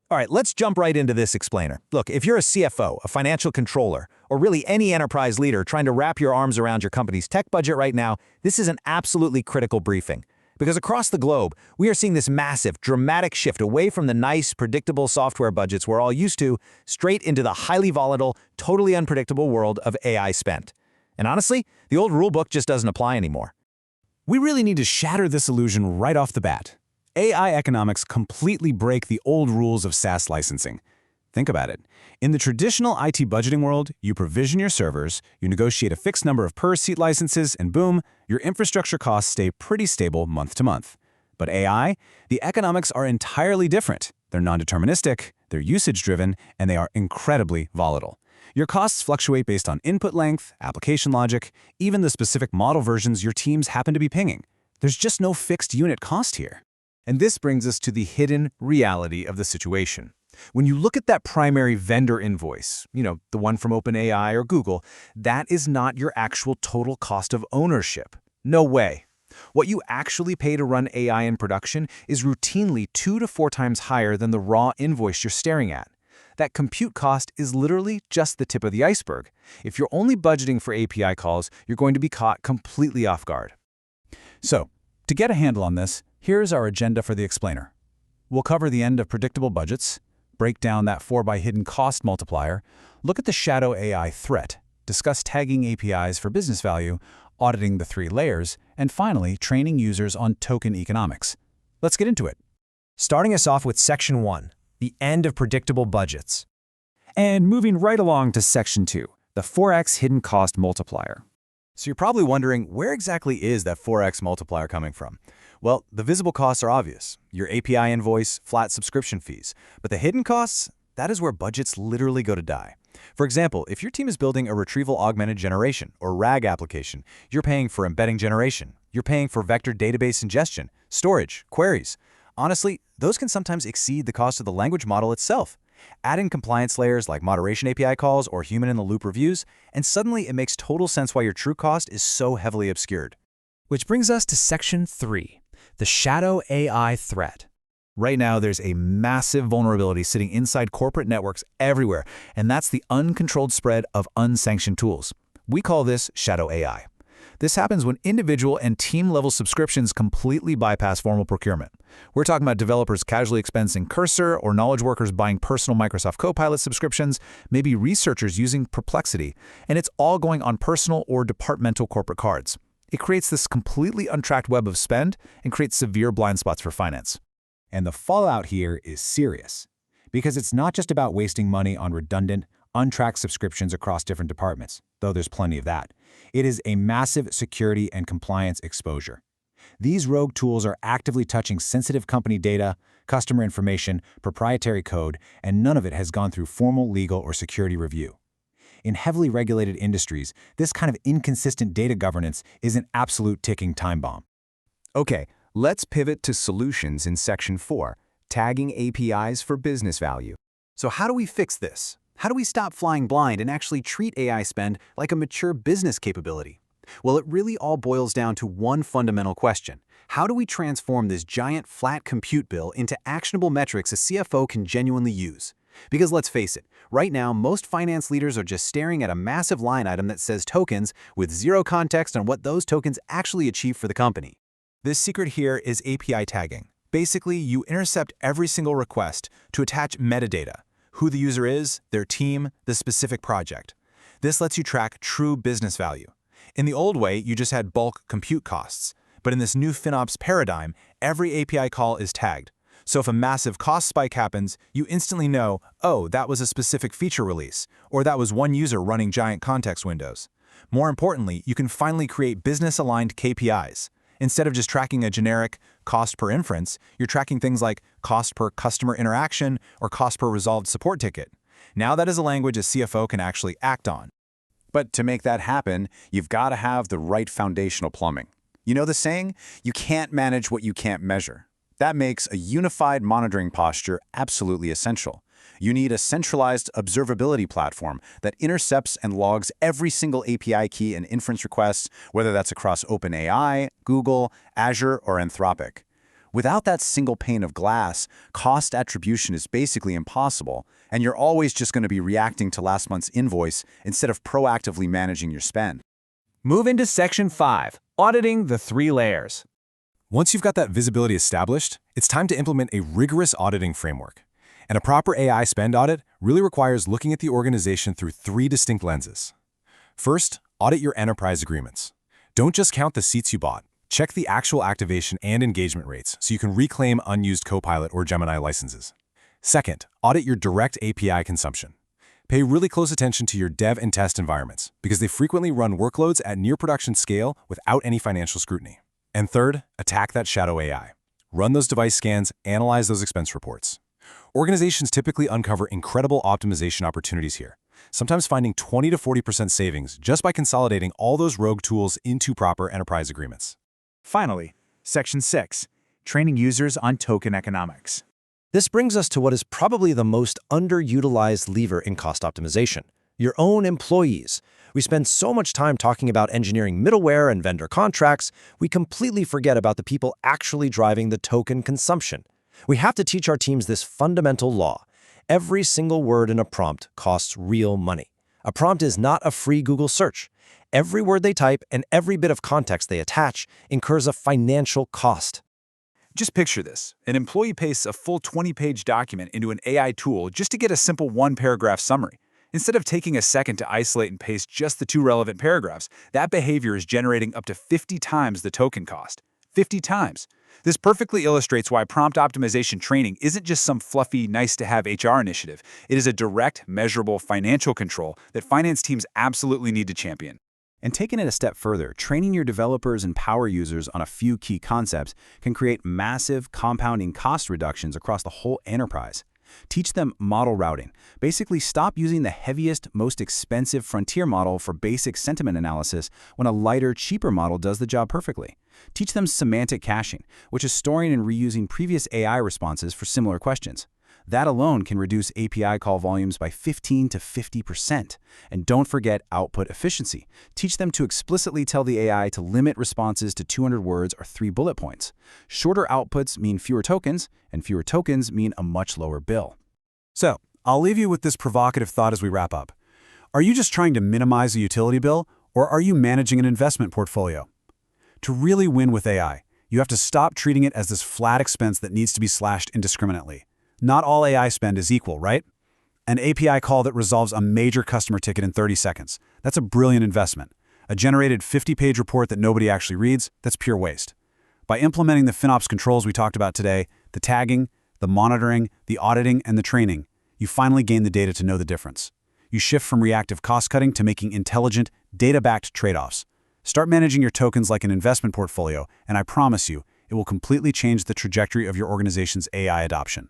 All right, let's jump right into this explainer. Look, if you're a CFO, a financial controller, or really any enterprise leader trying to wrap your arms around your company's tech budget right now, this is an absolutely critical briefing. Because across the globe, we are seeing this massive, dramatic shift away from the nice, predictable software budgets we're all used to, straight into the highly volatile, totally unpredictable world of AI spend. And honestly, the old rulebook just doesn't apply anymore. We really need to shatter this illusion right off the bat. AI economics completely break the old rules of SaaS licensing. Think about it. In the traditional IT budgeting world, you provision your servers, you negotiate a fixed number of per-seat licenses, and boom, your infrastructure costs stay pretty stable month to month. But AI, the economics are entirely different. They're non-deterministic, they're usage-driven, and they are incredibly volatile. Your costs fluctuate based on input length, application logic, even the specific model versions your teams happen to be pinging. There's just no fixed unit cost here. And this brings us to the hidden reality of the situation. When you look at that primary vendor invoice, the one from OpenAI or Google, that is not your actual total cost of ownership. No way. What you actually pay to run AI in production is routinely 2 to 4 times higher than the raw invoice you're staring at. That compute cost is literally just the tip of the iceberg. If you're only budgeting for API calls, you're going to be caught completely off guard. So, to get a handle on this, here's our agenda for the explainer. We'll cover the end of predictable budgets, break down that 4x hidden cost multiplier, look at the shadow AI threat, discuss tagging APIs for business value, auditing the 3 layers, and finally, training users on token economics. Let's get into it. Starting us off with Section 1, the end of predictable budgets. And moving right along to Section 2, the 4x hidden cost multiplier. So you're probably wondering, where exactly is that 4x multiplier coming from? Well, the visible costs are obvious. Your API invoice, flat subscription fees. But the hidden costs? That is where budgets literally go to die. For example, if your team is building a retrieval augmented generation or RAG application, you're paying for embedding generation. You're paying for vector database ingestion, storage, queries. Honestly, those can sometimes exceed the cost of the language model itself. Add in compliance layers like moderation API calls or human-in-the-loop reviews, and suddenly it makes total sense why your true cost is so heavily obscured. Which brings us to Section 3, the shadow AI threat. Right now, there's a massive vulnerability sitting inside corporate networks everywhere, and that's the uncontrolled spread of unsanctioned tools. We call this shadow AI. This happens when individual and team-level subscriptions completely bypass formal procurement. We're talking about developers casually expensing Cursor or knowledge workers buying personal Microsoft Copilot subscriptions, maybe researchers using Perplexity, and it's all going on personal or departmental corporate cards. It creates this completely untracked web of spend and creates severe blind spots for finance. And the fallout here is serious, because it's not just about wasting money on redundant, untracked subscriptions across different departments, though there's plenty of that. It is a massive security and compliance exposure. These rogue tools are actively touching sensitive company data, customer information, proprietary code, and none of it has gone through formal legal or security review. In heavily regulated industries, this kind of inconsistent data governance is an absolute ticking time bomb. Okay, let's pivot to solutions in Section 4, tagging APIs for business value. So how do we fix this? How do we stop flying blind and actually treat AI spend like a mature business capability? Well, it really all boils down to one fundamental question. How do we transform this giant flat compute bill into actionable metrics a CFO can genuinely use? Because let's face it, right now, most finance leaders are just staring at a massive line item that says tokens with zero context on what those tokens actually achieve for the company. This secret here is API tagging. Basically, you intercept every single request to attach metadata, who the user is, their team, the specific project. This lets you track true business value. In the old way, you just had bulk compute costs. But in this new FinOps paradigm, every API call is tagged. So if a massive cost spike happens, you instantly know, oh, that was a specific feature release, or that was one user running giant context windows. More importantly, you can finally create business-aligned KPIs. Instead of just tracking a generic cost per inference, you're tracking things like cost per customer interaction or cost per resolved support ticket. Now that is a language a CFO can actually act on. But to make that happen, you've got to have the right foundational plumbing. You know the saying, you can't manage what you can't measure. That makes a unified monitoring posture absolutely essential. You need a centralized observability platform that intercepts and logs every single API key and inference request, whether that's across OpenAI, Google, Azure, or Anthropic. Without that single pane of glass, cost attribution is basically impossible, and you're always just going to be reacting to last month's invoice instead of proactively managing your spend. Move into Section 5, Auditing the 3 Layers. Once you've got that visibility established, it's time to implement a rigorous auditing framework. And a proper AI spend audit really requires looking at the organization through 3 distinct lenses. First, audit your enterprise agreements. Don't just count the seats you bought. Check the actual activation and engagement rates so you can reclaim unused Copilot or Gemini licenses. Second, audit your direct API consumption. Pay really close attention to your dev and test environments because they frequently run workloads at near production scale without any financial scrutiny. And third, attack that shadow AI. Run those device scans, analyze those expense reports. Organizations typically uncover incredible optimization opportunities here, sometimes finding 20 to 40% savings just by consolidating all those rogue tools into proper enterprise agreements. Finally, Section 6, Training Users on Token Economics. This brings us to what is probably the most underutilized lever in cost optimization: your own employees. We spend so much time talking about engineering middleware and vendor contracts, we completely forget about the people actually driving the token consumption. We have to teach our teams this fundamental law. Every single word in a prompt costs real money. A prompt is not a free Google search. Every word they type and every bit of context they attach incurs a financial cost. Just picture this. An employee pastes a full 20-page document into an AI tool just to get a simple 1-paragraph summary. Instead of taking a second to isolate and paste just the 2 relevant paragraphs, that behavior is generating up to 50 times the token cost. 50 times. This perfectly illustrates why prompt optimization training isn't just some fluffy, nice-to-have HR initiative. It is a direct, measurable financial control that finance teams absolutely need to champion. And taking it a step further, training your developers and power users on a few key concepts can create massive, compounding cost reductions across the whole enterprise. Teach them model routing. Basically, stop using the heaviest, most expensive frontier model for basic sentiment analysis when a lighter, cheaper model does the job perfectly. Teach them semantic caching, which is storing and reusing previous AI responses for similar questions. That alone can reduce API call volumes by 15 to 50%. And don't forget output efficiency. Teach them to explicitly tell the AI to limit responses to 200 words or 3 bullet points. Shorter outputs mean fewer tokens, and fewer tokens mean a much lower bill. So, I'll leave you with this provocative thought as we wrap up. Are you just trying to minimize a utility bill, or are you managing an investment portfolio? To really win with AI, you have to stop treating it as this flat expense that needs to be slashed indiscriminately. Not all AI spend is equal, right? An API call that resolves a major customer ticket in 30 seconds. That's a brilliant investment. A generated 50-page report that nobody actually reads, that's pure waste. By implementing the FinOps controls we talked about today, the tagging, the monitoring, the auditing, and the training, you finally gain the data to know the difference. You shift from reactive cost-cutting to making intelligent, data-backed trade-offs. Start managing your tokens like an investment portfolio, and I promise you, it will completely change the trajectory of your organization's AI adoption.